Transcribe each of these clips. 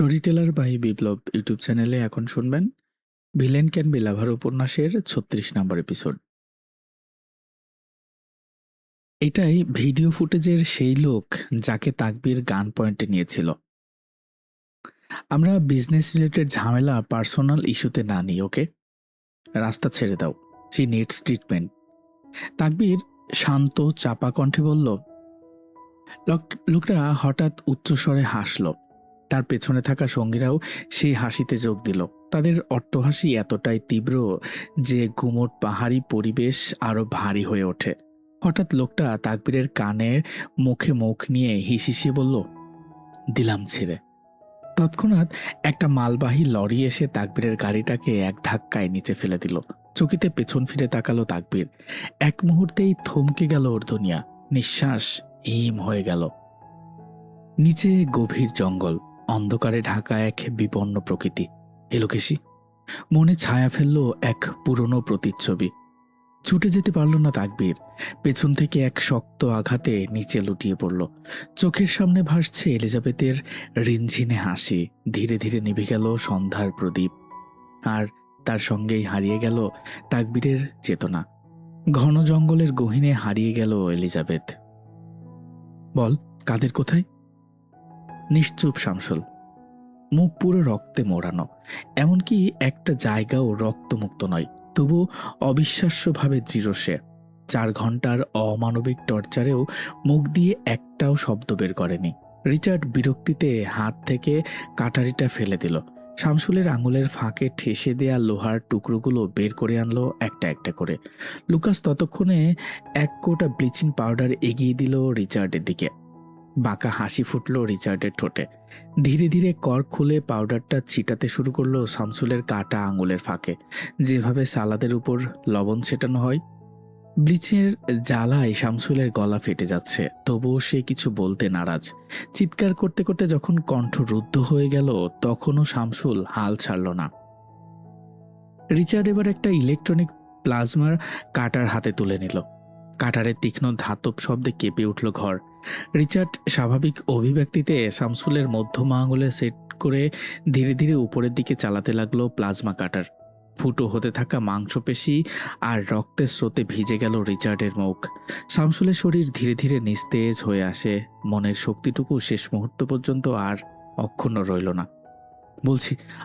Story teller by Biplab YouTube চ্যানেলে এখন শুনবেন ভিলেন ক্যান বি লাভার উপন্যাসের ৩৬ নম্বর এপিসোড। এটাই ভিডিও ফুটেজের সেই লোক যাকে তাকবীর গান পয়েন্টে নিয়েছিল। আমরা বিজনেস রিলেটেড ঝামেলা পার্সোনাল ইস্যুতে না নিই, ওকে? রাস্তা ছেড়ে দাও, শি নিডস ট্রিটমেন্ট। তাকবীর শান্ত চাপা কণ্ঠে বলল। লোকটা হঠাৎ উচ্চস্বরে হাসল। তার পেছনে থাকা সঙ্গীরাও সেই হাসিতে যোগ দিল। তাদের অট্টহাসি এতটাই তীব্র যে গুমট পাহাড়ি পরিবেশ আরো ভারী হয়ে ওঠে। হঠাৎ লোকটা তাকবীরের কানের মুখে মুখ নিয়ে হিসিসিয়ে বলল, দিলাম ছেড়ে। তৎক্ষণাৎ একটা মালবাহী লরি এসে তাকবীরের গাড়িটাকে এক ধাক্কায় নিচে ফেলে দিল। চকিতে পেছন ফিরে তাকালো তাকবীর। এক মুহূর্তেই থমকে গেল ওর দুনিয়া। নিঃশ্বাস হিম হয়ে গেল। নিচে গভীর জঙ্গল, অন্ধকারে ঢাকা এক বিপন্ন প্রকৃতি। এলোকেশি মনে ছায়া ফেলল এক পুরনো প্রতিচ্ছবি। ছুটে যেতে পারল না তাকবীর। পেছন থেকে এক শক্ত আঘাতে নিচে লুটিয়ে পড়ল। চোখের সামনে ভাসছে এলিজাবেথের রিনঝিনে হাসি। ধীরে ধীরে নিভে গেল সন্ধ্যার প্রদীপ, আর তার সঙ্গেই হারিয়ে গেল তাকবীরের চেতনা। ঘন জঙ্গলের গহীনে হারিয়ে গেল এলিজাবেথ। বল, কাদের কোথায়? নিশ্চুপ শামসুল, মুখ পুরো রক্তে মোড়ানো। এমনকি একটা জায়গাও রক্তমুক্ত নয়, তবু অবিশ্বাস্যভাবে দৃঢ় সে। ৪ ঘন্টার অমানবিক টর্চারেও মুখ দিয়ে একটাও শব্দ বের করেনি। রিচার্ড বিরক্তিতে হাত থেকে কাটারিটা ফেলে দিল। শামসুলের আঙুলের ফাঁকে ঠেসে দেয়া লোহার টুকরোগুলো বের করে আনলো একটা একটা করে। লুকাস ততক্ষণে এক কোটা ব্লিচিং পাউডার এগিয়ে দিল রিচার্ডের দিকে। বাঁকা হাসি ফুটল রিচার্ডের ঠোঁটে। ধীরে ধীরে কর খুলে পাউডারটা ছিটাতে শুরু করলো শামসুলের কাটা আঙুলের ফাঁকে, যেভাবে সালাদের উপর লবণ ছেটানো হয়। ব্লিচের জ্বালায় শামসুলের গলা ফেটে যাচ্ছে, তবুও সে কিছু বলতে নারাজ। চিৎকার করতে করতে যখন কণ্ঠ রুদ্ধ হয়ে গেল, তখনও শামসুল হাল ছাড়ল না। রিচার্ড এবার একটা ইলেকট্রনিক প্লাজমার কাটার হাতে তুলে নিল। কাটারের তীক্ষ্ণ ধাতব শব্দে কেঁপে উঠল ঘর। রিচার্ড স্বাভাবিক অভিব্যক্তিতে শামসুলের মধ্যমা আঙুলে সেট করে ধীরে ধীরে উপরের দিকে চালাতে লাগলো প্লাজমা কাটার। ফুটো হতে থাকা মাংসপেশি আর রক্তের স্রোতে ভিজে গেল রিচার্ডের মুখ। শামসুলের শরীর ধীরে ধীরে নিস্তেজ হয়ে আসে। মনের শক্তিটুকু শেষ মুহূর্ত পর্যন্ত আর অক্ষুণ্ণ রইল না।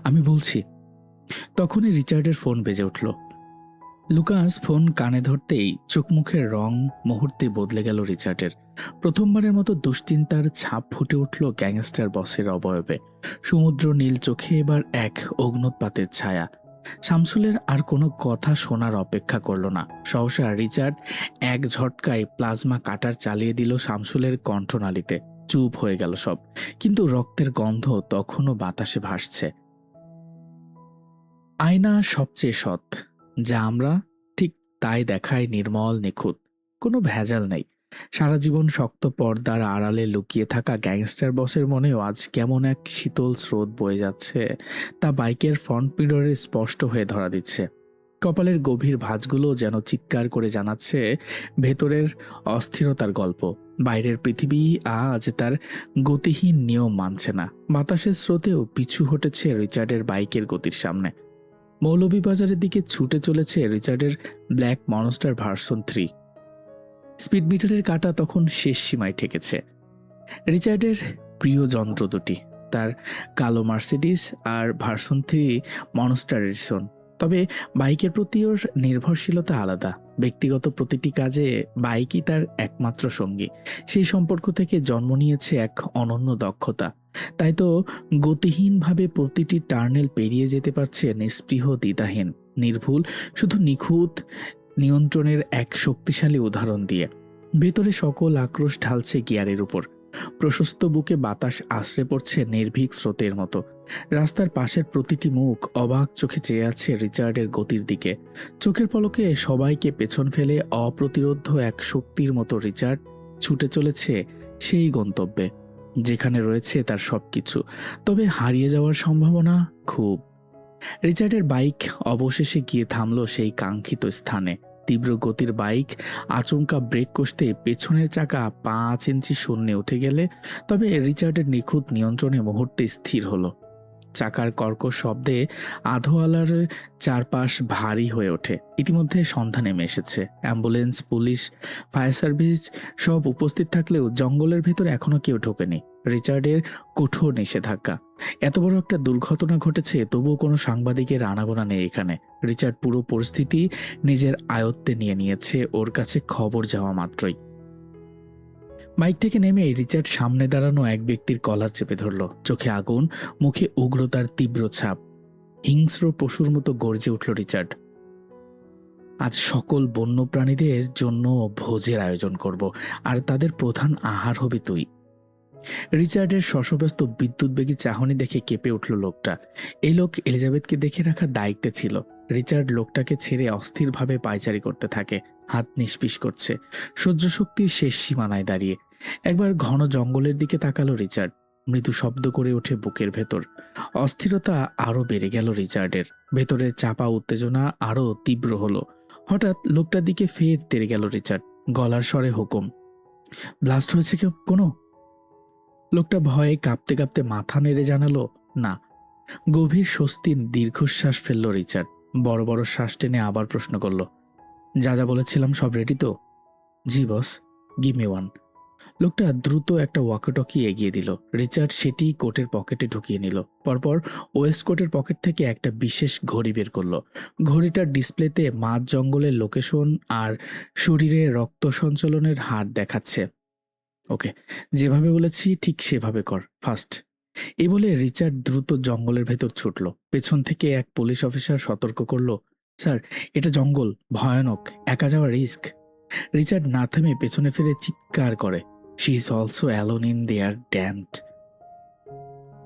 আমি বলছি। তখনই রিচার্ডের ফোন বেজে উঠল। লুকাস ফোন কানে ধরতেই চোখ মুখের রং মুহূর্তে বদলে গেল রিচার্ডের। প্রথমবারের মতো দুশ্চিন্তার ছাপ ফুটে উঠল গ্যাংস্টার বসের অবয়বে। সমুদ্র নীল চোখে এবার এক অগ্নুৎপাতের ছায়া। শামসুলের আর কোনো কথা শোনার অপেক্ষা করল না। সহসা রিচার্ড এক ঝটকায় প্লাজমা কাটার চালিয়ে দিল শামসুলের কণ্ঠনালীতে। চুপ হয়ে গেল সব, কিন্তু রক্তের গন্ধ তখনও বাতাসে ভাসছে। আয়না সবচেয়ে সৎ, যা আমরা ঠিক তাই দেখায় নির্মল নিখুঁত, কোনো ভেজাল নেই। সারা জীবন শক্ত পর্দার আড়ালে লুকিয়ে থাকা গ্যাংস্টার বসের মনেও আজ কেমন এক শীতল স্রোত বয়ে যাচ্ছে, তা বাইকের ফ্রন্ট মিররে স্পষ্ট হয়ে ধরা দিচ্ছে। কপালের গভীর ভাঁজগুলো যেন চিৎকার করে জানাচ্ছে ভেতরের অস্থিরতার গল্প। বাইরের পৃথিবী আজ তার গতিহীন নিয়ম মানছে না। বাতাসের স্রোতেও পিছু হটেছে রিচার্ডের বাইকের গতির সামনে। মৌলভীবাজারের দিকে ছুটে চলেছে রিচার্ডের ব্ল্যাক মনস্টার ভার্সন 3। স্পিড মিটারের কাঁটা তখন শেষ সীমায় ঠেকেছে। রিচার্ডের প্রিয় যন্ত্র দুটি, তার কালো মার্সিডিস আর ভার্সন 3 মনস্টার এডিশন। তবে বাইকের প্রতি ওর নির্ভরশীলতা আলাদা। ব্যক্তিগত প্রতিটি কাজে বাইকই তার একমাত্র সঙ্গী। সেই সম্পর্ক থেকে জন্ম নিয়েছে এক অনন্য দক্ষতা। তাই তো গতিহীনভাবে প্রতিটি টার্নেল পেরিয়ে যেতে পারছে নিস্পৃহ, দ্বিধাহীন, নির্ভুল, শুধু নিখুঁত নিয়ন্ত্রণের এক শক্তিশালী উদাহরণ দিয়ে। ভেতরে সকল আক্রোশ ঢালছে গিয়ারের উপর। প্রশস্ত বুকে বাতাস আশ্রে পড়ছে নির্ভীক স্রোতের মতো। রাস্তার পাশের প্রতিটি মুখ অবাক চোখে চেয়ে আছে রিচার্ডের গতির দিকে। চোখের পলকে সবাইকে পেছন ফেলে অপ্রতিরোধ্য এক শক্তির মতো রিচার্ড ছুটে চলেছে সেই গন্তব্যে, যেখানে রয়েছে তার সবকিছু, তবে হারিয়ে যাওয়ার সম্ভাবনা খুব। রিচার্ডের বাইক অবশেষে গিয়ে থামল সেই কাঙ্ক্ষিত স্থানে। তীব্র গতির বাইক আচমকা ব্রেক কষতে পেছনের চাকা 5 ইঞ্চি শূন্যে উঠে গেলে, তবে রিচার্ডের নিখুঁত নিয়ন্ত্রণে মুহূর্তে স্থির হলো। চাকার কর্কশ শব্দে আধোয়ালার চারপাশ ভারী হয়ে ওঠে। ইতিমধ্যে সন্ধ্যা নেমে এসেছে। অ্যাম্বুলেন্স, পুলিশ, ফায়ার সার্ভিস সব উপস্থিত থাকলেও জঙ্গলের ভেতর এখনো কেউ ঢোকেনি। রিচার্ডের কঠোর নিষেধাজ্ঞা। এত বড় একটা দুর্ঘটনা ঘটেছে, তবুও কোনো সাংবাদিকের আনাগোনা নেই এখানে। রিচার্ড পুরো পরিস্থিতি নিজের আয়ত্তে নিয়ে নিয়েছে ওর কাছে খবর যাওয়া মাত্রই। বাইক থেকে নেমে রিচার্ড সামনে দাঁড়ানো এক ব্যক্তির কলার চেপে ধরল। চোখে আগুন, মুখে উগ্রতার তীব্র ছাপ। হিংস্র পশুর মতো গর্জে উঠল রিচার্ড। আজ সকল বন্য প্রাণীদের জন্য ভোজের আয়োজন করব, আর তাদের প্রধান আহার হবে তুই। রিচার্ডের শশব্যস্ত বিদ্যুৎবেগী চাহনি দেখে কেঁপে উঠল লোকটা। এই লোক এলিজাবেথকে দেখে রাখার দায়িত্বে ছিল। রিচার্ড লোকটাকে ছেড়ে অস্থিরভাবে পায়চারি করতে থাকে, হাত নিষ্পিস করছে, সহ্য শক্তির শেষ সীমানায় দাঁড়িয়ে। একবার ঘন জঙ্গলের দিকে তাকালো রিচার্ড। মৃদু শব্দ করে ওঠে বুকের ভেতর। অস্থিরতা আরও বেড়ে গেল রিচার্ডের। ভেতরের চাপা উত্তেজনা আরও তীব্র হলো। হঠাৎ লোকটার দিকে ফের তেড়ে গেল রিচার্ড। গলার স্বরে হুকুম, ব্লাস্ট হয়েছে কেউ কোনো? লোকটা ভয়ে কাঁপতে কাঁপতে মাথা নেড়ে জানালো, না। গভীর স্বস্তির দীর্ঘশ্বাস ফেলল রিচার্ড। বড় বড় শ্বাস টেনে আবার প্রশ্ন করল, যা যা বলেছিলাম সব রেডি তো? জি বস, গিভ মি ওয়ান। লোকটা দ্রুত একটা ওয়াকিটকি এগিয়ে দিল। রিচার্ড সেটি কোটের পকেটে ঢুকিয়ে নিল। পরপর ওয়েস্ট কোটের পকেট থেকে একটা বিশেষ ঘড়ি বের করলো। ঘড়িটার ডিসপ্লেতে মাঝ জঙ্গলের লোকেশন আর শরীরে রক্ত সঞ্চালনের হার দেখাচ্ছে। ওকে, যেভাবে বলেছি ঠিক সেভাবে কর, ফাস্ট। এই বলে রিচার্ড দ্রুত জঙ্গলের ভেতর ছুটল। পেছন থেকে এক পুলিশ অফিসার সতর্ক করল, স্যার, এটা জঙ্গল, ভয়ানক, একা যাওয়া রিস্ক। রিচার্ড না থেমে পেছনে ফিরে চিৎকার করে, she is also alone in their damped.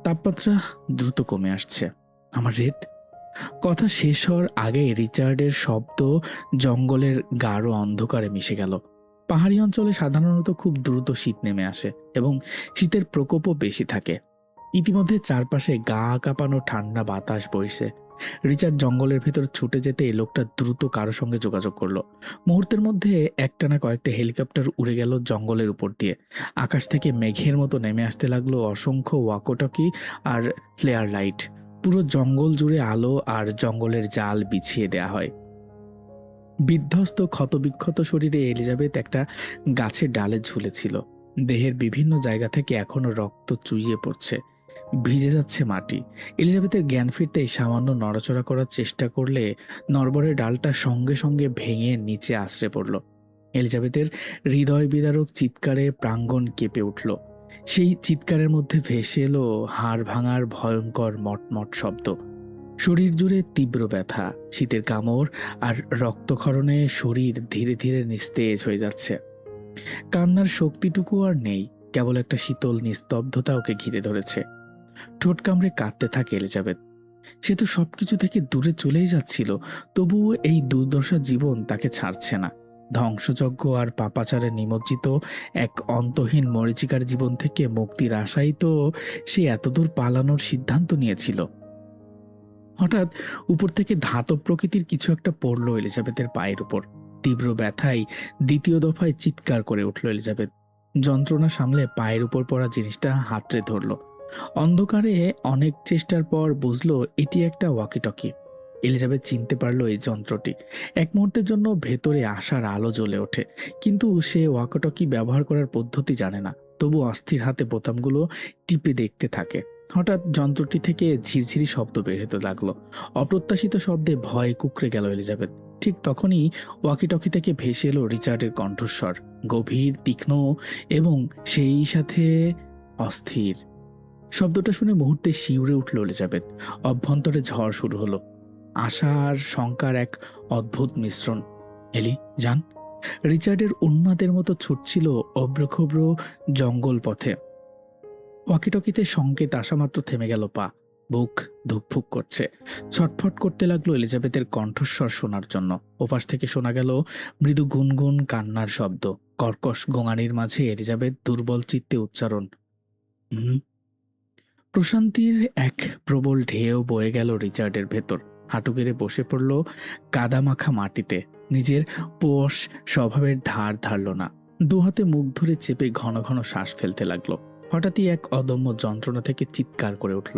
তাপমাত্রা দ্রুত কমে আসছে। আমার রেড। কথা শেষ হওয়ার আগে রিচার্ডের শব্দ জঙ্গলের গাঢ় অন্ধকারে মিশে গেল। পাহাড়ি অঞ্চলে সাধারণত খুব দ্রুত শীত নেমে আসে এবং শীতের প্রকোপও বেশি থাকে। ইতিমধ্যে চারপাশে গা কাঁপানো ঠান্ডা বাতাস বইছে। রিচার্ড জঙ্গলের ভেতর ছুটে যেতে লোকটা দ্রুত কারো সঙ্গে যোগাযোগ করলো। মুহূর্তের মধ্যে একটানা কয়েকটা হেলিকপ্টার উড়ে গেল জঙ্গলের উপর দিয়ে। আকাশ থেকে মেঘের মতো নেমে আসতে লাগলো অসংখ্য ওয়াকটকি আর ফ্লেয়ার লাইট। পুরো জঙ্গল জুড়ে আলো আর জঙ্গলের জাল বিছিয়ে দেয়া হয়। বিধ্বস্ত ক্ষতবিক্ষত শরীরে এলিজাবেথ একটা গাছের ডালে ঝুলেছিল। দেহের বিভিন্ন জায়গা থেকে এখনো রক্ত চুইয়ে পড়ছে, ভিজে যাচ্ছে মাটি। এলিজাবেথের জ্ঞান ফিরতেই সামান্য নড়াচড়া করার চেষ্টা করলে নড়বড়ে ডালটা সঙ্গে সঙ্গে ভেঙে নিচে আছড়ে পড়ল। এলিজাবেথের হৃদয় বিদারক চিৎকারে প্রাঙ্গণ কেঁপে উঠল। সেই চিৎকারের মধ্যে ভেসে এলো হাড় ভাঙার ভয়ঙ্কর মটমট শব্দ। শরীর জুড়ে তীব্র ব্যথা, শীতের কামড় আর রক্তক্ষরণে শরীর ধীরে ধীরে নিস্তেজ হয়ে যাচ্ছে। কান্নার শক্তিটুকু আর নেই, কেবল একটা শীতল নিস্তব্ধতা ওকে ঘিরে ধরেছে। ঠোঁট কামড়ে কাঁদতে থাকে এলিজাবেথ। সে তো সবকিছু থেকে দূরে চলেই যাচ্ছিল, তবুও এই দুর্দশা জীবন তাকে ছাড়ছে না। ধ্বংসযজ্ঞ আর পাপাচারে নিমজ্জিত এক অন্তহীন মরীচিকার জীবন থেকে মুক্তির আশাই তো সে এতদূর পালানোর সিদ্ধান্ত নিয়েছিল। হঠাৎ উপর থেকে ধাতব প্রকৃতির কিছু একটা পড়ল এলিজাবেথের পায়ের উপর। তীব্র ব্যথায় দ্বিতীয় দফায় চিৎকার করে উঠল এলিজাবেথ। যন্ত্রণা সামলে পায়ের উপর পড়া জিনিসটা হাতড়ে ধরল। অন্ধকারে অনেক চেষ্টার পর বুঝলো এটি একটা ওয়াকিটকি। এলিজাবেথ চিনতে পারল এই যন্ত্রটি। এক মুহূর্তের জন্য ভেতরে আশার আলো জ্বলে ওঠে, কিন্তু সে ওয়াকিটকি ব্যবহার করার পদ্ধতি জানে না। তবু অস্থির হাতে বোতামগুলো টিপে দেখতে থাকে। হঠাৎ যন্ত্রটি থেকে ঝিরঝিরি শব্দ বের হতে লাগলো। অপ্রত্যাশিত শব্দে ভয়ে কুঁকড়ে গেল এলিজাবেথ। ঠিক তখনই ওয়াকিটকি থেকে ভেসে এলো রিচার্ডের কণ্ঠস্বর, গভীর, তীক্ষ্ণ এবং সেই সাথে অস্থির। শব্দটা শুনে মুহূর্তে শিউরে উঠল এলিজাবেথ। অভ্যন্তরে ঝড় শুরু হলো। আশা আর শঙ্কার এক অদ্ভুত মিশ্রণ। এলি, যান। রিচার্ডের উন্মাদের মতো ছুটছিল অভ্রখভ্র জঙ্গল পথে। ওয়াকিটকিতে সংকেত আসা মাত্র থেমে গেল পা। বুক ধুকফুক করছে। ছটফট করতে লাগলো এলিজাবেথের কণ্ঠস্বর শোনার জন্য। ওপাশ থেকে শোনা গেল মৃদু গুনগুন কান্নার শব্দ। কর্কশ গোঙানির মাঝে এলিজাবেথ দুর্বল চিত্তে উচ্চারণ, প্রশান্তির এক প্রবল ঢেউ বয়ে গেল রিচার্ডের ভেতর। হাঁটু গেড়ে বসে পড়ল কাদামাখা মাটিতে। নিজের পোষ স্বভাবের ধার ধারল না। দুহাতে মুখ ধরে চেপে ঘন ঘন শ্বাস ফেলতে লাগলো। হঠাৎই এক অদম্য যন্ত্রণা থেকে চিৎকার করে উঠল,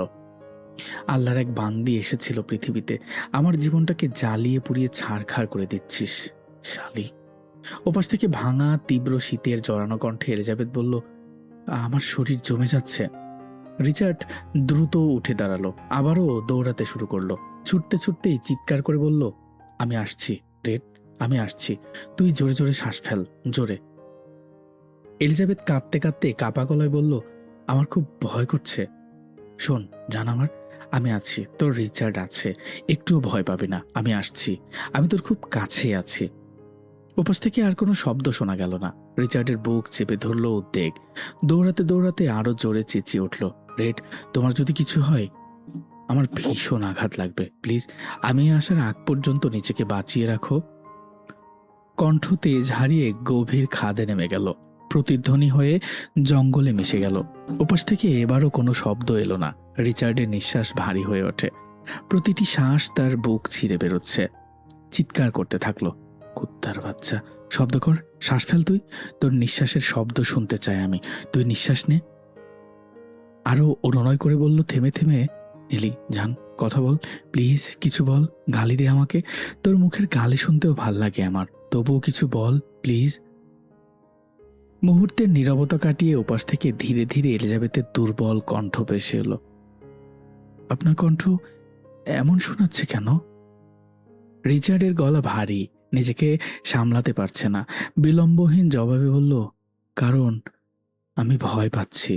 আল্লাহর এক বান্দি এসেছিল পৃথিবীতে, আমার জীবনটাকে জ্বালিয়ে পুড়িয়ে ছারখার করে দিচ্ছিস শালি। ওপাশ থেকে ভাঙা তীব্র শীতের জড়ানো কণ্ঠে এলিজাবেথ বলল, আমার শরীর জমে যাচ্ছে। রিচার্ড দ্রুত উঠে দাঁড়ালো, আবারও দৌড়াতে শুরু করলো। ছুটতে ছুটতেই চিৎকার করে বলল, আমি আসছি রেড, আমি আসছি, তুই জোরে জোরে শ্বাস ফেল, জোরে। এলিজাবেথ কাঁদতে কাঁদতে কাপা গলায় বলল, আমার খুব ভয় করছে। শোন জান আমার, আমি আছি, তোর রিচার্ড আছে, একটুও ভয় পাবি না, আমি আসছি, আমি তোর খুব কাছে আছি। ওপাশ থেকে আর কোনো শব্দ শোনা গেল না। রিচার্ডের বুক চেপে ধরল উদ্বেগ। দৌড়াতে দৌড়াতে আরো জোরে চেঁচিয়ে উঠল, রেড, তোমার যদি কিছু হয় আমার ভীষণ আঘাত লাগবে, প্লিজ আমি আসার আগ পর্যন্ত নিজেকে বাঁচিয়ে রাখো। কণ্ঠ তেজ হারিয়ে গভীর খাদে নেমে গেল, প্রতিধ্বনি হয়ে জঙ্গলে মিশে গেল। ওপাশ থেকে এবারও কোনো শব্দ এলো না। রিচার্ডের নিঃশ্বাস ভারী হয়ে ওঠে, প্রতিটি শ্বাস তার বুক ছিঁড়ে বেরোচ্ছে। চিৎকার করতে থাকলো, কুত্তার বাচ্চা, শব্দ কর, শ্বাস ফেল, তুই, তোর নিঃশ্বাসের শব্দ শুনতে চাই আমি, তুই নিঃশ্বাস নে। আরও অনুনয় করে বলল থেমে থেমে, এলি জান, কথা বল প্লিজ, কিছু বল, গালি দে আমাকে, তোর মুখের গালি শুনতেও ভাল লাগে আমার, তবুও কিছু বল প্লিজ। মুহূর্তের নীরবতা কাটিয়ে ওপাশ থেকে ধীরে ধীরে এলিজাবেথের দুর্বল কণ্ঠ ভেসে এলো, আপনার কণ্ঠ এমন শোনাচ্ছে কেন? রিচার্ডের গলা ভারী, নিজেকে সামলাতে পারছে না, বিলম্বহীন জবাবে বলল, কারণ আমি ভয় পাচ্ছি।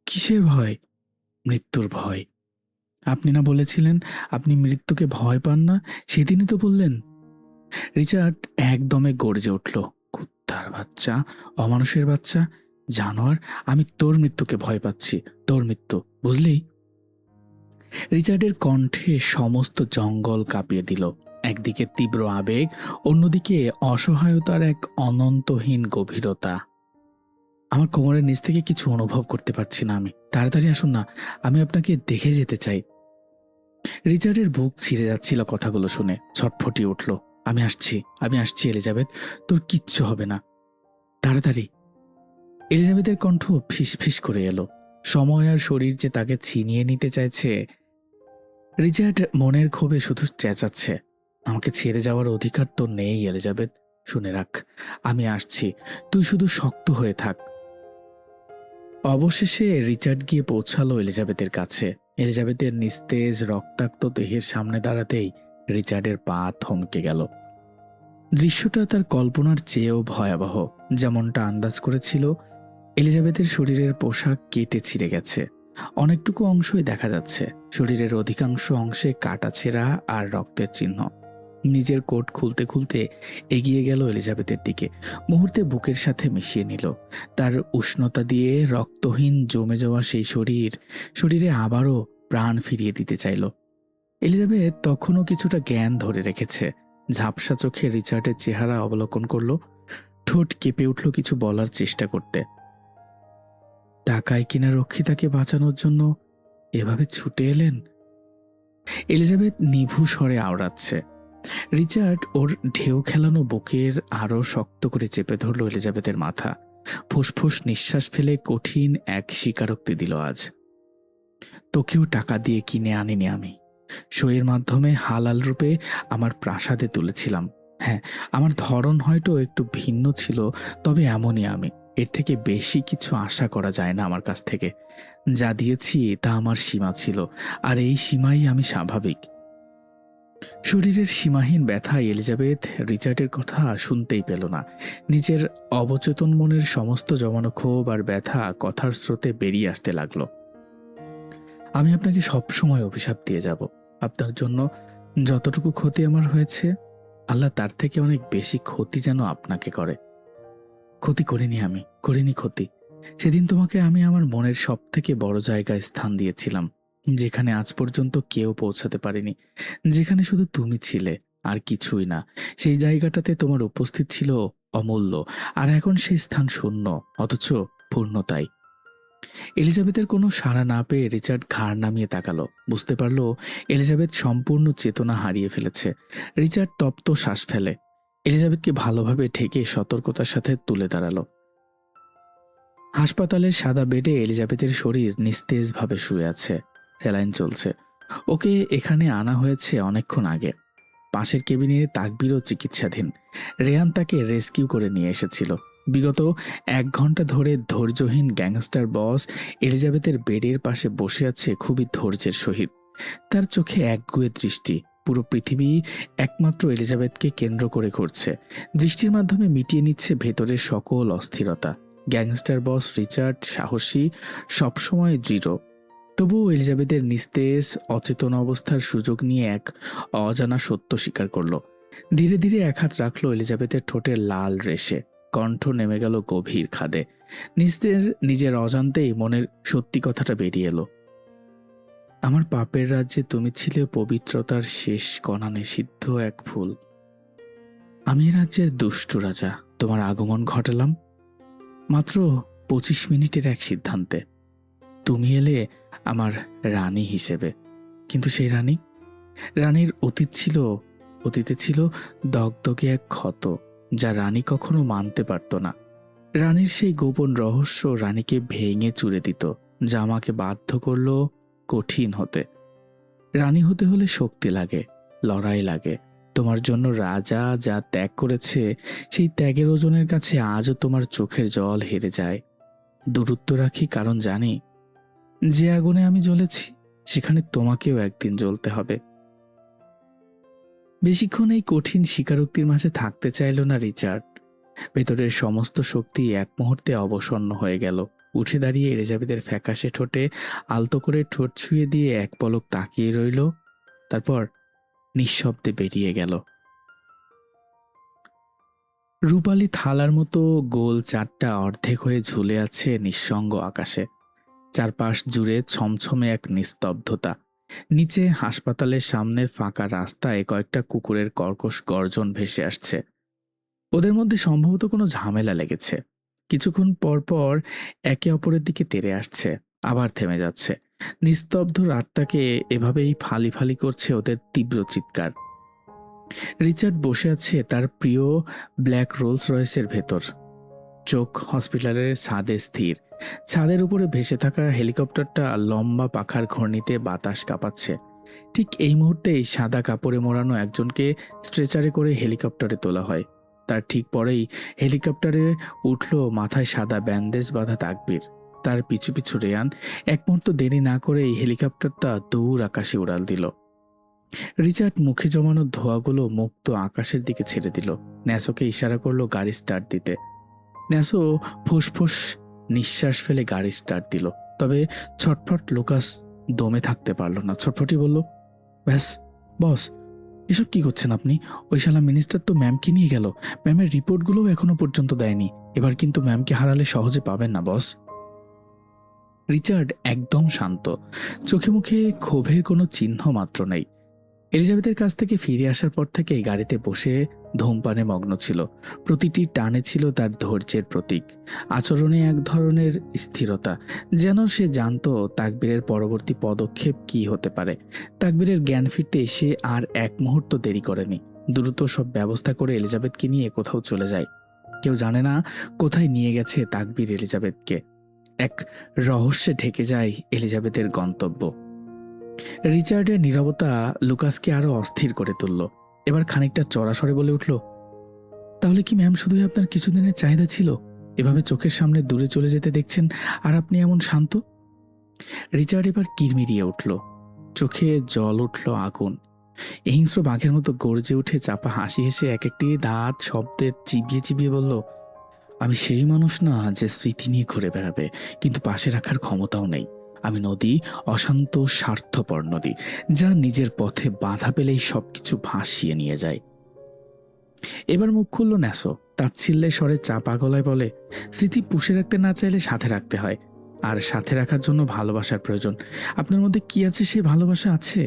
কিসের ভয়? মৃত্যুর ভয়। আপনি না বলেছিলেন আপনি মৃত্যুকে ভয় পান না? সেদিনই তো বললেন। রিচার্ড একদমে গর্জে উঠল, কুত্তার বাচ্চা, অমানুষের বাচ্চা, জানোয়ার, আমি তোর মৃত্যুকে ভয় পাচ্ছি, তোর মৃত্যু, বুঝলি? রিচার্ডের কণ্ঠে সমস্ত জঙ্গল কাঁপিয়ে দিল। একদিকে তীব্র আবেগ, অন্যদিকে অসহায়তার এক অনন্তহীন গভীরতা। আমার কোমরের নিচ থেকে কিছু অনুভব করতে পারছি না আমি, তাড়াতাড়ি আসুন না, আমি আপনাকে দেখে যেতে চাই। রিচার্ডের বুক ছিঁড়ে যাচ্ছিল কথাগুলো শুনে, ছটফটিয়ে উঠল, আমি আসছি, আমি আসছি এলিজাবেথ, তোর কিচ্ছু হবে না, তাড়াতাড়ি। এলিজাবেথের কণ্ঠ ফিসফিস করে এলো, সময় আর শরীর যে তাকে ছিনিয়ে নিতে চাইছে। রিচার্ড মনের ক্ষোভে শুধু চেঁচাচ্ছে, আমাকে ছেড়ে যাওয়ার অধিকার তো নেই এলিজাবেথ, শুনে রাখ, আমি আসছি, তুই শুধু শক্ত হয়ে থাক। অবশেষে রিচার্ড গিয়ে পৌঁছালো এলিজাবেথের কাছে। এলিজাবেথের নিস্তেজ রক্তাক্ত দেহের সামনে দাঁড়াতেই রিচার্ডের পা থমকে গেল। দৃশ্যটা তার কল্পনার চেয়েও ভয়াবহ। যেমনটা আন্দাজ করেছিল, এলিজাবেথের শরীরের পোশাক কেটে ছিঁড়ে গেছে, অনেকটুকু অংশই দেখা যাচ্ছে, শরীরের অধিকাংশ অংশে কাটাছেঁড়া আর রক্তের চিহ্ন। নিজের কোট খুলতে খুলতে এগিয়ে গেল এলিজাবেথের দিকে, মুহূর্তে বুকের সাথে মিশিয়ে নিল। তার উষ্ণতা দিয়ে রক্তহীন জমে যাওয়া সেই শরীরে আবারও প্রাণ ফিরিয়ে দিতে চাইল। এলিজাবেথ তখনও কিছুটা জ্ঞান ধরে রেখেছে, ঝাপসা চোখে রিচার্ডের চেহারা অবলোকন করল, ঠোঁট কেঁপে উঠল কিছু বলার চেষ্টা করতে। টাকায় কিনা রক্ষিতাকে বাঁচানোর জন্য এভাবে ছুটে এলেন? এলিজাবেথ নিভু স্বরে আওড়াচ্ছে। রিচার্ড ওর ঢেউ খেলানো বুকের আরো শক্ত করে চেপে ধরল এলিজাবেথের মাথা, ফুসফুস নিঃশ্বাস ফেলে কঠিন এক স্বীকারোক্তি দিল, আজ তোকেও টাকা দিয়ে কিনে আনিনি আমি, সইয়ের মাধ্যমে হালাল রূপে আমার প্রাসাদে তুলেছিলাম। হ্যাঁ, আমার ধরন হয়তো একটু ভিন্ন ছিল, তবে এমনই আমি, এর থেকে বেশি কিছু আশা করা যায় না আমার কাছ থেকে। যা দিয়েছি তা আমার সীমা ছিল, আর এই সীমাই আমি স্বাভাবিক। শরীরের সীমাহীন ব্যথায় এলিজাবেথ রিচার্ডের কথা শুনতেই পেল না। নিজের অবচেতন মনের সমস্ত জমানো ক্ষোভ আর ব্যথা কথার স্রোতে বেরিয়ে আসতে লাগলো। আমি আপনাকে সবসময় অভিশাপ দিয়ে যাব, আপনার জন্য যতটুকু ক্ষতি আমার হয়েছে, আল্লাহ তার থেকে অনেক বেশি ক্ষতি যেন আপনাকে করে। ক্ষতি করিনি ক্ষতি। সেদিন তোমাকে আমি আমার মনের সব থেকে বড় জায়গায় স্থান দিয়েছিলাম, যেখানে আজ পর্যন্ত কেউ পৌঁছাতে পারেনি, যেখানে শুধু তুমি ছিলে আর কিছুই না। সেই জায়গাটাতে তোমার উপস্থিত ছিল অমূল্য, আর এখন সেই স্থান শূন্য, অথচ পূর্ণতাই। এলিজাবেথের কোনো সাড়া না পেয়ে রিচার্ড ঘাড় নামিয়ে তাকালো, বুঝতে পারল এলিজাবেথ সম্পূর্ণ চেতনা হারিয়ে ফেলেছে। রিচার্ড তপ্ত শ্বাস ফেলে এলিজাবেথকে ভালোভাবে ঢেকে সতর্কতার সাথে তুলে দাঁড়ালো। হাসপাতালের সাদা বেডে এলিজাবেথের শরীর নিস্তেজভাবে শুয়ে আছে। স্যালাইন চলছে। ওকে এখানে আনা হয়েছে অনেকক্ষণ আগে। পাশের কেবিনে তাকবিরও চিকিৎসাধীন। রেহান তাকে রেস্কিউ করে নিয়ে এসেছিল। বিগত 1 ঘন্টা ধরে ধৈর্যহীন গ্যাংস্টার বস এলিজাবেথের বেডের পাশে বসে আছে খুবই ধৈর্যের সহিত। তার চোখে একগুঁয়ে দৃষ্টি। পুরো পৃথিবী একমাত্র এলিজাবেথকে কেন্দ্র করে ঘুরছে। দৃষ্টির মাধ্যমে মিটিয়ে নিচ্ছে ভেতরের সকল অস্থিরতা। গ্যাংস্টার বস রিচার্ড সাহসী, সবসময় দৃঢ়। তবুও এলিজাবেথের নিস্তেজ অচেতন অবস্থার সুযোগ নিয়ে এক অজানা সত্য স্বীকার করল। ধীরে ধীরে এক হাত রাখল এলিজাবেথের ঠোঁটের লাল রেশে। কণ্ঠ নেমে গেল গভীর খাদে। নিজের অজান্তেই মনের সত্যি কথাটা বেরিয়ে এলো। আমার পাপের রাজ্যে তুমি ছিলে পবিত্রতার শেষ কণা নিষিদ্ধ এক ফুল। আমি এ রাজ্যের দুষ্ট রাজা। তোমার আগমন ঘটালাম মাত্র 25 মিনিটের এক সিদ্ধান্তে। তুমি এলে আমার রানী হিসেবে। কিন্তু সেই রানীর অতীতে ছিল দগদগে এক ক্ষত, যা রানী কখনো মানতে পারত না। রানীর সেই গোপন রহস্য রানীকে ভেঙে চুরে দিত, যা আমাকে বাধ্য করল কঠিন হতে। রানী হতে হলে শক্তি লাগে, লড়াই লাগে। তোমার জন্য রাজা যা ত্যাগ করেছে, সেই ত্যাগের ওজনের কাছে আজও তোমার চোখের জল হেরে যায়। দূরত্ব রাখি কারণ জানি, যে আগুনে আমি জ্বলেছি সেখানে তোমাকেও একদিন জ্বলতে হবে। বেশিক্ষণ এই কঠিন স্বীকারোক্তির মাঝে থাকতে চাইল না রিচার্ড। ভেতরের সমস্ত শক্তি এক মুহূর্তে অবসন্ন হয়ে গেল। উঠে দাঁড়িয়ে এলিজাবেথের ফ্যাকাশে ঠোঁটে আলতো করে ঠোঁট ছুঁয়ে দিয়ে এক পলক তাকিয়ে রইল। তারপর নিঃশব্দে বেরিয়ে গেল। রূপালী থালার মতো গোল চারটা অর্ধেক হয়ে ঝুলে আছে নিঃসঙ্গ আকাশে। চারপাশ জুড়ে ছমছমে এক নিস্তব্ধতা। নিচে হাসপাতালের সামনের ফাঁকা রাস্তায় কয়েকটা কুকুরের কর্কশ গর্জন ভেসে আসছে। ওদের মধ্যে সম্ভবত কোনো ঝামেলা লেগেছে। কিছুক্ষণ পর পর একে অপরের দিকে তেড়ে আসছে, আবার থেমে যাচ্ছে। নিস্তব্ধ রাতটাকে এভাবেই ফালি ফালি করছে ওদের তীব্র চিৎকার। রিচার্ড বসে আছে তার প্রিয় ব্ল্যাক রোলস রয়েসের ভেতর, চোখ হসপিটালের ছাদে স্থির। ছাদের উপরে ভেসে থাকা হেলিকপ্টারটা লম্বা পাখার ঘূর্ণিতে বাতাস কাঁপাচ্ছে। ঠিক এই মুহূর্তেই সাদা কাপড়ে মোড়ানো একজনকে স্ট্রেচারে করে হেলিকপ্টারে তোলা হয়। তার ঠিক পরেই হেলিকপ্টারে উঠল মাথায় সাদা ব্যান্ডেজ বাঁধা তাকবীর। তার পিছু পিছু রেয়ান। এক মুহূর্ত দেরি না করেই হেলিকপ্টারটা দূর আকাশে উড়াল দিল। রিচার্ড মুখে জমানো ধোঁয়াগুলো মুক্ত আকাশের দিকে ছেড়ে দিল। ন্যাসোকে ইশারা করলো গাড়ি স্টার্ট দিতে। ন্যাসো ফুসফুস নিঃশ্বাস ফেলে গাড়ি স্টার্ট দিল। তবে ছটফট লুকাস দমে থাকতে পারল না। ছটফটি বলল, ব্যাস বস, এসব কি করছেন আপনি? ওই শালা মিনিস্টার তো ম্যামকে নিয়ে গেল। ম্যামের রিপোর্টগুলোও এখনো পর্যন্ত দেয়নি। এবার কিন্তু ম্যামকে হারালে সহজে পাবেন না বস। রিচার্ড একদম শান্ত, চোখে মুখে ক্ষোভের কোনো চিহ্ন মাত্র নেই। এলিজাবেথের কাছ থেকে ফিরে আসার পর থেকে গাড়িতে বসে ধূমপানে মগ্ন ছিল। প্রতিটি টানে ছিল তার ধৈর্যের প্রতীক, আচরণে এক ধরনের স্থিরতা, যেন সে জানত তাকবীরের পরবর্তী পদক্ষেপ কি হতে পারে। তাকবীরের জ্ঞান ফিরতে সে আর এক মুহূর্ত দেরি করেনি। দ্রুত সব ব্যবস্থা করে এলিজাবেথকে নিয়ে কোথাও চলে যায়। কেউ জানে না কোথায় নিয়ে গেছে তাকবীর এলিজাবেথকে। এক রহস্যে ঢেকে যায় এলিজাবেথের গন্তব্য। রিচার্ডের নীরবতা লুকাসকে আরো অস্থির করে তুলল। এবার খানিকটা চড়া স্বরে বলে উঠল, তাহলে কি ম্যাম শুধুই আপনার কিছুদিনের চাহিদা ছিল? এভাবে চোখের সামনে দূরে চলে যেতে দেখছেন আর আপনি এমন শান্ত? রিচার্ড এবার কিরমিরিয়ে উঠল, চোখে জল উঠল আগুন। হিংস্র বাঘের মতো গর্জে উঠে চাপা হাসি হেসে এক একটি দাঁত শব্দে চিবিয়ে চিবিয়ে বলল, আমি সেই মানুষ না যে স্মৃতি নিয়ে ঘুরে বেড়াবে, কিন্তু পাশে রাখার ক্ষমতাও নেই। আমি নদী, অশান্ত স্বার্থপর নদী, যা নিজের পথে বাধা পেলেই সবকিছু ভাসিয়ে নিয়ে যায়। এবার মুখ খুলল ন্যাসো, তাচ্ছিল্যের স্বরে চাপা গলায় বলে, স্মৃতি পুষে রাখতে না চাইলে সাথে রাখতে হয়, আর সাথে রাখার জন্য ভালোবাসার প্রয়োজন। আপনার মধ্যে কি আছে সেই ভালোবাসা আছে।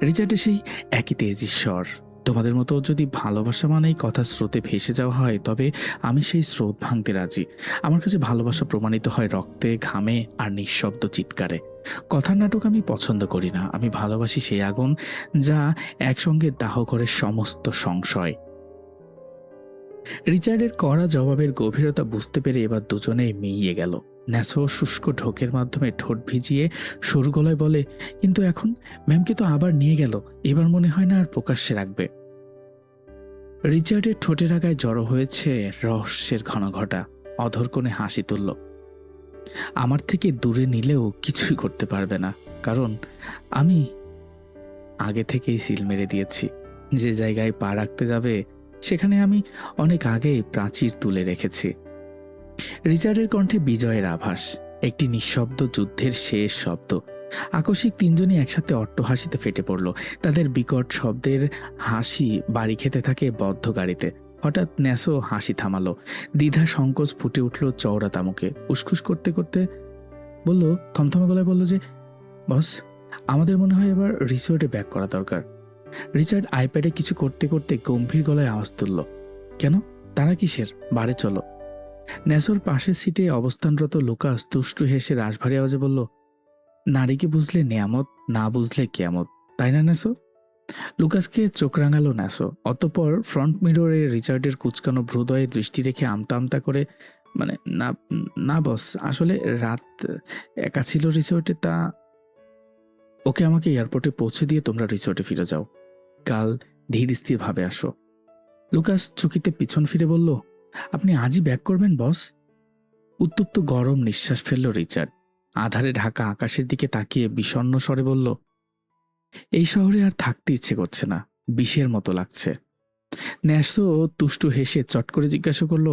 রিচার্ডে সেই একই তেজির স্বর। তোমাদের মতো যদি ভালোবাসা মানেই কথা স্রোতে ভেসে যাওয়া হয়, তবে আমি সেই স্রোত ভাঙতে রাজি। আমার কাছে ভালোবাসা প্রমাণিত হয় রক্তে, ঘামে আর নিঃশব্দ চিৎকারে। কথার নাটক আমি পছন্দ করি না। আমি ভালোবাসি সেই আগুন যা একসঙ্গে দাহ করে সমস্ত সংশয়। রিচার্ডের কড়া জবাবের গভীরতা বুঝতে পেরে এবার দুজনেই মিইয়ে গেল। ন্যাসো শুষ্ক ঢোকের মাধ্যমে ঠোঁট ভিজিয়ে সরু গলায় বলে, কিন্তু এখন ম্যামকে তো আবার নিয়ে গেল, এবার মনে হয় না আর প্রকাশ্যে রাখবে। রিচার্ডের ঠোঁটের আগায় জড়ো হয়েছে রহস্যের ঘনঘটা। অধর কোণে হাসি তুলল। আমার থেকে দূরে নিলেও কিছুই করতে পারবে না, কারণ আমি আগে থেকেই সিল মেরে দিয়েছি। যে জায়গায় পা রাখতে যাবে সেখানে আমি অনেক আগেই প্রাচীর তুলে রেখেছি। রিচার্ডের কণ্ঠে বিজয়ের আভাস, একটি নিঃশব্দ যুদ্ধের শেষ শব্দ। আকস্মিক তিনজনই একসাথে অট্টহাসিতে ফেটে পড়ল। তাদের বিকট শব্দের হাসি বাড়ি খেতে থাকে বদ্ধ গাড়িতে। হঠাৎ ন্যাসো হাসি থামালো। দ্বিধা সংকোচ ফুটে উঠল চওড়া তামুকে। উসখুস করতে করতে বলল, থমথমে গলায় বলল যে, বস, আমাদের মনে হয় এবার রিসোর্টে ব্যাক করা দরকার। রিচার্ড আইপ্যাডে কিছু করতে করতে গম্ভীর গলায় আওয়াজ তুলল, কেন? তারা কিসের? বাড়ি চলো। ন্যাসোর পাশের সিটে অবস্থানরত লুকাস তুষ্টু হেসে রাশভারী আওয়াজে বলল, নারীকে বুঝলে নেয়ামত, না বুঝলে কেয়ামত, তাই না ন্যাসো? লুকাসকে চোখ রাঙালো ন্যাসো। অতঃপর ফ্রন্ট মিররে রিচার্ডের কুচকানো ভ্রুদয়ে দৃষ্টি রেখে আমতা আমতা করে, মানে না, না বস, আসলে রাত একা ছিল রিসোর্টে, তা ওকে আমাকে এয়ারপোর্টে পৌঁছে দিয়ে তোমরা রিসোর্টে ফিরে যাও। কাল ধীর স্থির ভাবে আসো। লুকাস চুকিতে পিছন ফিরে বলল, আপনি আজই ব্যাক করবেন বস? উত্তপ্ত গরম নিঃশ্বাস ফেলল রিচার্ড। আধারে ঢাকা আকাশের দিকে তাকিয়ে বিষণ্ণ স্বরে বলল, এই শহরে আর থাকতে ইচ্ছে করছে না, বিষের মতো লাগছে। ন্যাসো তুষ্টু হেসে চট করে জিজ্ঞাসা করল,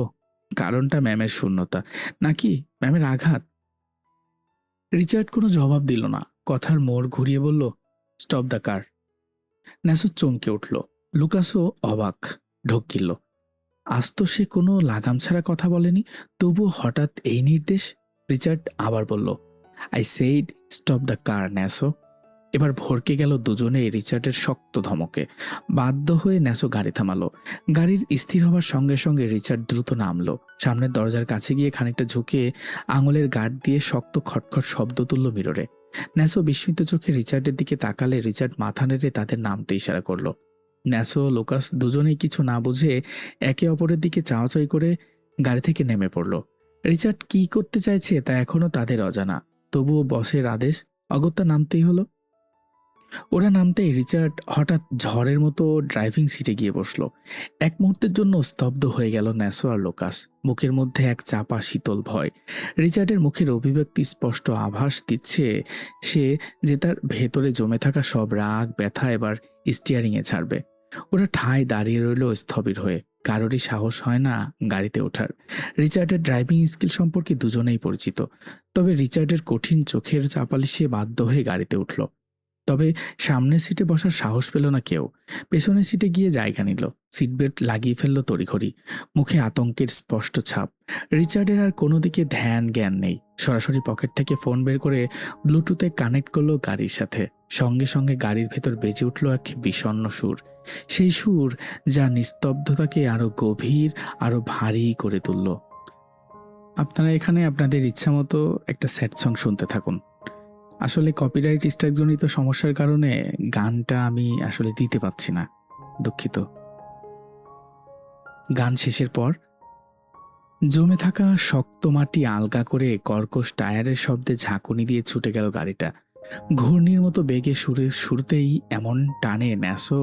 কারণটা ম্যামের শূন্যতা নাকি ম্যামের আঘাত? রিচার্ড কোনো জবাব দিল না। কথার মোড় ঘুরিয়ে বলল, স্টপ দ্য কার। ন্যাসো চমকে উঠল। লুকাসও অবাক, ঢোক গিলল। আজ তো সে কোনো লাগাম ছাড়া কথা বলেনি, তবুও হঠাৎ এই নির্দেশ। রিচার্ড আবার বলল, I said stop the car naso. এবার ভরকে গেল দুজনে রিচার্ডের শক্ত ধমকে। বাধ্য হয়ে ন্যাসো গাড়ি থামালো। গাড়ির স্থির হবার সঙ্গে সঙ্গে রিচার্ড দ্রুত নামলো। সামনের দরজার কাছে গিয়ে খানিকটা ঝুঁকে আঙুলের গাঁট দিয়ে শক্ত খটখট শব্দ তুলল মিররে। ন্যাসো বিস্মিত চোখে রিচার্ডের দিকে তাকালে রিচার্ড মাথা নেড়ে তাদের নামতে ইশারা করলো। ন্যাসো ও লুকাস দুজনেই কিছু না বুঝে একে অপরের দিকে চাওয়াচাই করে গাড়ি থেকে নেমে পড়ল। রিচার্ড কি করতে চাইছে তা এখনো তাদের অজানা, তবুও বসের আদেশ, অগত্যা নামতেই হলো। ওরা নামতেই রিচার্ড হঠাৎ ঝড়ের মতো ড্রাইভিং সিটে গিয়ে বসল। এক মুহূর্তের জন্য স্তব্ধ হয়ে গেল ন্যাসো আর লোকাস। মুখের মধ্যে এক চাপা শীতল ভয়। রিচার্ডের মুখের অভিব্যক্তি স্পষ্ট আভাস দিচ্ছে সে যে তার ভেতরে জমে থাকা সব রাগ ব্যথা এবার স্টিয়ারিংয়ে ছাড়বে। ওরা ঠায় দাঁড়িয়ে রইল স্থবির হয়ে। কারোরই সাহস হয় না গাড়িতে ওঠার। রিচার্ডের ড্রাইভিং স্কিল সম্পর্কে দুজনেই পরিচিত, তবে রিচার্ডের কঠিন চোখের চাপালিশে বাধ্য হয়ে গাড়িতে উঠল। তবে সামনের সিটে বসার সাহস পেল না কেউ। পেছনের সিটে গিয়ে জায়গা নিল। সিট বেল্ট লাগিয়ে ফেলল তড়িঘড়ি। মুখে আতঙ্কের স্পষ্ট ছাপ। রিচার্ডের আর কোনো দিকে ধ্যান জ্ঞান নেই। সরাসরি পকেট থেকে ফোন বের করে ব্লুটুথে কানেক্ট করলো গাড়ির সাথে। সঙ্গে সঙ্গে গাড়ির ভেতর বেজে উঠল এক বিষণ্ণ সুর। সেই সুর যা নিস্তব্ধতাকে আরো গভীর, আরো ভারী করে তুলল। আপনারা এখানে আপনাদের ইচ্ছা মতো একটা স্যাড সং শুনতে থাকুন। আসলে কপিরাইট স্ট্রাইকজনিত সমস্যার কারণে গানটা আমি আসলে দিতে পারছি না, দুঃখিত। গান শেষের পর জমে থাকা শক্ত মাটি আলগা করে কর্কশ টায়ারের শব্দে ঝাঁকুনি দিয়ে ছুটে গেল গাড়িটা। ঘূর্ণির মতো বেগে শুরুতেই এমন টানে ন্যাসো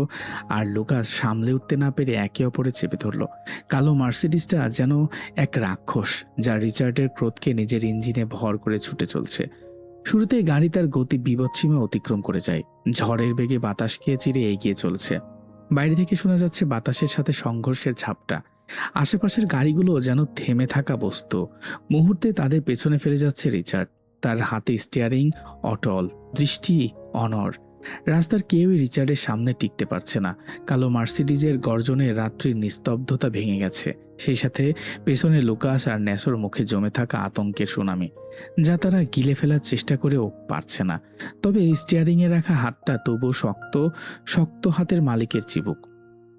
আর লুকাস সামলে উঠতে না পেরে একে অপরে চেপে ধরল। কালো মার্সিডিসটা যেন এক রাক্ষস, যা রিচার্ডের ক্রোধকে নিজের ইঞ্জিনে ভর করে ছুটে চলছে। শুরুতেই গাড়ি তার গতি বিপদসীমা অতিক্রম করে যায়। ঝড়ের বেগে বাতাসকে চিরে এগিয়ে চলছে। বাইরে থেকে শোনা যাচ্ছে বাতাসের সাথে সংঘর্ষের ঝাপটা। আশেপাশের গাড়িগুলো যেন থেমে থাকা বস্তু। মুহূর্তে তাদের পেছনে ফেলে যাচ্ছে রিচার্ড, তার হাতে স্টিয়ারিং অটল, দৃষ্টি অনড়। রাস্তার কেউই রিচার্ডের সামনে টিকতে পারছে না। কালো মার্সিডিজের গর্জনে রাত্রির নিস্তব্ধতা ভেঙে গেছে। সেই সাথে পেছনে লুকাস আর ন্যাসোর মুখে জমে থাকা আতঙ্কের সুনামি, যা তারা গিলে ফেলার চেষ্টা করেও পারছে না। তবে স্টিয়ারিংয়ে রাখা হাতটা তবু শক্ত, শক্ত হাতের মালিকের চিবুক।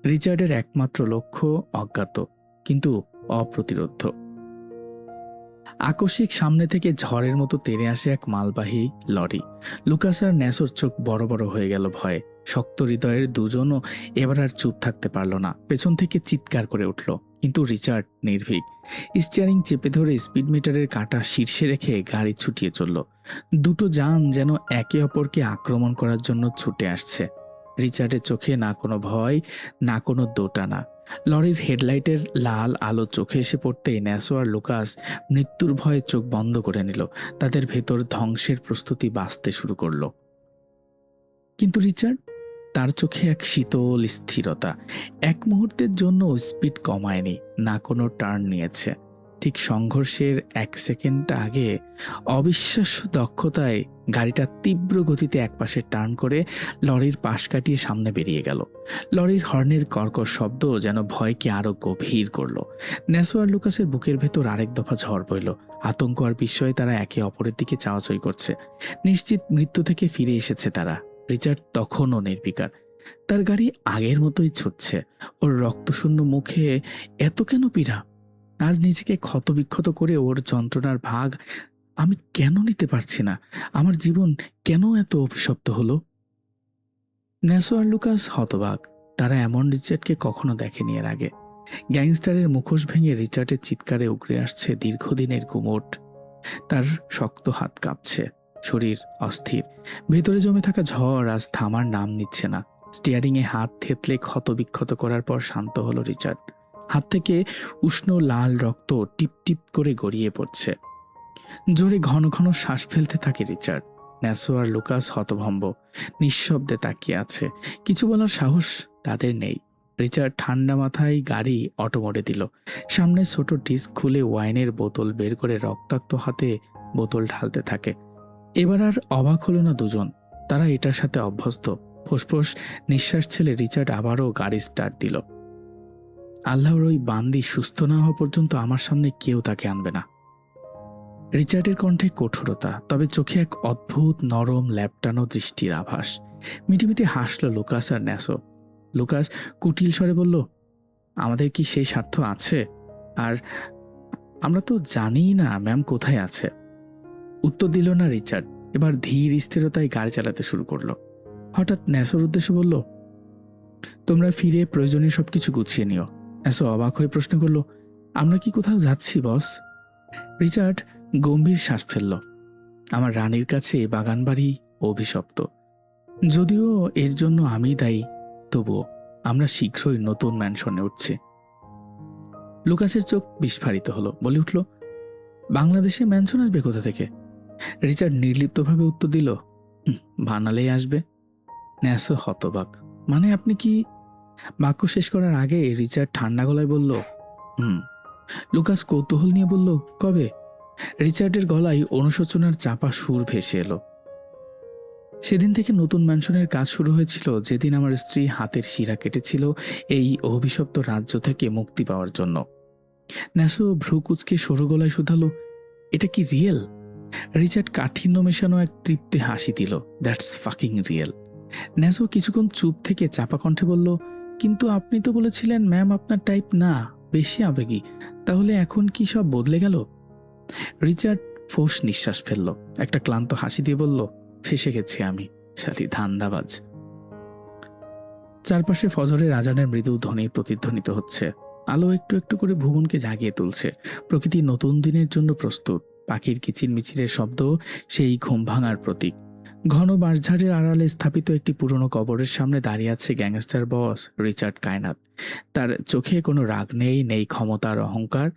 রিচার্ডের একমাত্র লক্ষ্য অজ্ঞাত, কিন্তু অপ্রতিরোধ্য। আকস্মিক সামনে থেকে ঝড়ের মতো তেড়ে আসে এক মালবাহী লরি। লুকাস আর ন্যাসোর চোখ বড় বড় হয়ে গেল ভয়ে। শক্ত হৃদয়ের দুজনও এবার আর চুপ থাকতে পারল না। পেছন থেকে চিৎকার করে উঠল, কিন্তু রিচার্ড নির্ভীক। স্টিয়ারিং চেপে ধরে স্পিড মিটারের কাঁটা শীর্ষে রেখে গাড়ি ছুটিয়ে চলল। দুটো যান যেন একে অপরকে আক্রমণ করার জন্য ছুটে আসছে। রিচার্ডের চোখে না কোনো ভয়, না কোনো দোটানা। লরির হেডলাইটের লাল আলো চোখে এসে পড়তেই ন্যাসো আর লুকাস মৃত্যুর ভয়ে চোখ বন্ধ করে নিল। তাদের ভেতর ধ্বংসের প্রস্তুতি বাঁচতে শুরু করলো। কিন্তু রিচার্ড, তার চোখে এক শীতল স্থিরতা। এক মুহূর্তের জন্য স্পিড কমায়নি, না কোনো টার্ন নিয়েছে। ঠিক সংঘর্ষের 1 সেকেন্ড আগে অবিশ্বাস্য দক্ষতায় গাড়িটা তীব্র গতিতে একপাশে টার্ন করে লরির পাশ কাটিয়ে সামনে বেরিয়ে গেল। লরির হর্নের কর্কশ শব্দ যেন ভয়কে আরো গভীর করল। ন্যাসো আর লুকাসের বুকের ভেতর আরেক দফা ঝড় বইল। আতঙ্ক আর বিস্ময়ে তারা একে অপরের দিকে চাওয়াচাই করছে। নিশ্চিত মৃত্যু থেকে ফিরে এসেছে তারা। রিচার্ড তখনও নির্বিকার। তার গাড়ি আগের মতোই ছুটছে। ওর রক্তশূন্য মুখে এত কেন পীড়া? আজ নিজেকে ক্ষতবিক্ষত করে ওর যন্ত্রণার ভাগ আমি কেন নিতে পারছি না? আমার জীবন কেন এত অভিশপ্ত হলো? ন্যাসো আর লুকাস হতবাক। তারা এমন রিচার্ডকে কখনো দেখেনি এর আগে। গ্যাংস্টারের মুখোশ ভেঙে রিচার্ডের চিৎকারে উগরে আসছে দীর্ঘদিনের গুমোট। তার শক্ত হাত কাঁপছে, শরীর অস্থির। ভেতরে জমে থাকা ঝড় আজ থামার নাম নিচ্ছে না। স্টিয়ারিংয়ে হাত থেতলে ক্ষতবিক্ষত করার পর শান্ত হলো রিচার্ড। হাত থেকে উষ্ণ লাল রক্ত টিপ টিপ করে গড়িয়ে পড়ছে। জোরে ঘন ঘন শ্বাস ফেলতে থাকে রিচার্ড। ন্যাসো আর লুকাস হতভম্ব, নিঃশব্দে তাকিয়ে আছে। কিছু বলার সাহস তাদের নেই। রিচার্ড ঠান্ডা মাথায় গাড়ি অটো মোডে দিল। সামনে ছোট ডিস্ক খুলে ওয়াইনের বোতল বের করে রক্তাক্ত হাতে বোতল ঢালতে থাকে। এবার আর অবাক হলো না দুজন। তারা এটার সাথে অভ্যস্ত। ফোঁস নিঃশ্বাস ছেলে রিচার্ড আবারও গাড়ি স্টার্ট দিল। আল্লাহর ওই বান্দি সুস্থ না হওয়া পর্যন্ত আমার সামনে কেউ তাকে আনবে না। রিচার্ডের কণ্ঠে কঠোরতা, তবে চোখে এক অদ্ভুত নরম ল্যাপটানো দৃষ্টির আভাস। মিটিমিটি হাসল লুকাস আর ন্যাসো। লুকাস কুটিল স্বরে বলল, আমাদের কি সেই স্বার্থ আছে? আর আমরা তো জানিই না ম্যাম কোথায় আছে। উত্তর দিল না রিচার্ড। এবার ধীর স্থিরতায় গাড়ি চালাতে শুরু করলো। হঠাৎ ন্যাসোর উদ্দেশ্যে বলল, তোমরা ফিরে প্রয়োজনীয় সবকিছু গুছিয়ে নিও। ন্যাসো অবাক হয়ে প্রশ্ন করল, আমরা কি কোথাও যাচ্ছি বস? রিচার্ড গম্ভীর শ্বাস ফেলল। আমার রানীর কাছে বাগানবাড়ি অভিশপ্ত। যদিও এর জন্য আমি দায়ী, তবুও আমরা শীঘ্রই নতুন ম্যানশনে উঠছি। লুকাসের চোখ বিস্ফারিত হলো, বলে উঠল, বাংলাদেশে ম্যানশন আসবে কোথা থেকে? রিচার্ড নির্লিপ্তভাবে উত্তর দিল, বানালেই আসবে। ন্যাসো হতবাক, মানে আপনি কি? বাক্য শেষ করার আগে রিচার্ড ঠান্ডা গলায় বলল, লুকাস কৌতূহল নিয়ে বলল, কবে? রিচার্ডের গলায় অনুশোচনার চাপা সুর ভেসে এলো। সেদিন থেকে নতুন ম্যানশনের কাজ শুরু হয়েছিল, যেদিন আমার স্ত্রী হাতের শিরা কেটেছিল এই অভিশপ্ত রাজ্য থেকে মুক্তি পাওয়ার জন্য। ন্যাসো ভ্রুকুচকে সরু গলায় শুধালো, এটা কি রিয়েল? রিচার্ড কাঠিন্য মেশানো এক তৃপ্তি হাসি দিল, দ্যাটস ফাকিং রিয়েল। ন্যাসো কিছুক্ষণ চুপ থেকে চাপা কণ্ঠে বলল, কিন্তু আপনি তো বলেছিলেন ম্যাম আপনার টাইপ না, বেশি আবেগী। তাহলে এখন কি সব বদলে গেল? রিচার্ড ফোঁস নিঃশ্বাস ফেলল, একটা ক্লান্ত হাসি দিয়ে বলল, ফেসে গেছি আমি, শালি ধান্দাবাজ। চারপাশে ফজরের আজানের মৃদু ধ্বনি প্রতিধ্বনিত হচ্ছে। আলো একটু একটু করে ভুবনকে জাগিয়ে তুলছে। প্রকৃতি নতুন দিনের জন্য প্রস্তুত। পাখির কিচিরমিচিরের শব্দ সেই ঘুম ভাঙার প্রতীক। ঘন বাঁশঝাড়ের আড়ালে স্থাপিত একটি পুরনো কবরের সামনে দাঁড়িয়ে আছে গ্যাংস্টার বস রিচার্ড কায়নাত। তার চোখে কোনো রাগ নেই, নেই ক্ষমতার অহংকার।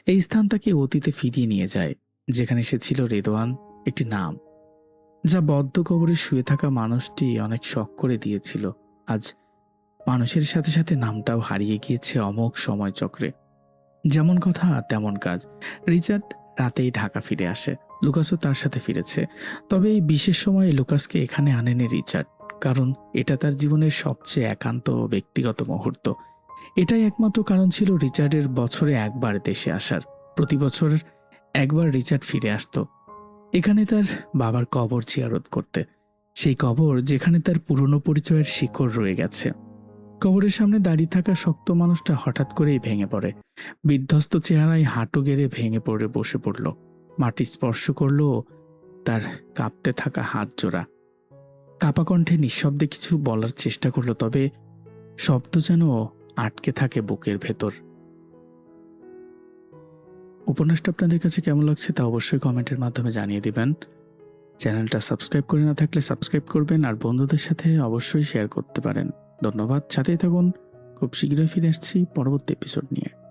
এই স্থান তাকে অতীতে ফিরিয়ে নিয়ে যায়, যেখানে সে ছিল রেদওয়ান, একটি নাম যা বদ্ধ কবরে শুয়ে থাকা মানুষটি অনেক শখ করে দিয়েছিল। আজ মানুষের সাথে সাথে নামটাও হারিয়ে গিয়েছে অমোঘ সময় চক্রে। যেমন কথা তেমন কাজ। রিচার্ড রাতেই ঢাকা ফিরে আসে। লুকাসও তার সাথে ফিরেছে। তবে এই বিশেষ সময়ে লুকাসকে এখানে আনেনি রিচার্ড, কারণ এটা তার জীবনের সবচেয়ে একান্ত ও ব্যক্তিগত মুহূর্ত। এটাই একমাত্র কারণ ছিল রিচার্ডের বছরে একবার দেশে আসার। প্রতি বছর একবার রিচার্ড ফিরে আসতো এখানে তার বাবার কবর জিয়ারত করতে। সেই কবর যেখানে তার পুরনো পরিচয়ের শিকড় রয়ে গেছে। কবরের সামনে দাঁড়িয়ে থাকা শক্ত মানুষটা হঠাৎ করেই ভেঙে পড়ে। বিধ্বস্ত চেহারায় হাঁটু গেড়ে ভেঙে পড়ে বসে পড়ল। মাটি স্পর্শ করল তার কাঁপতে থাকা হাত জোড়া। কাপা কণ্ঠে নিঃশব্দে কিছু বলার চেষ্টা করল, তবে শব্দ যেন আটকে থাকে বুকের ভেতর। উপন্যাসটা আপনাদের কাছে কেমন লাগছে তা অবশ্যই কমেন্টের মাধ্যমে জানিয়ে দিবেন। চ্যানেলটা সাবস্ক্রাইব করে না থাকলে সাবস্ক্রাইব করবেন আর বন্ধুদের সাথে অবশ্যই শেয়ার করতে পারেন। ধন্যবাদ, সাথেই থাকুন। খুব শীঘ্রই ফিরে আসছি পরবর্তী এপিসোড নিয়ে।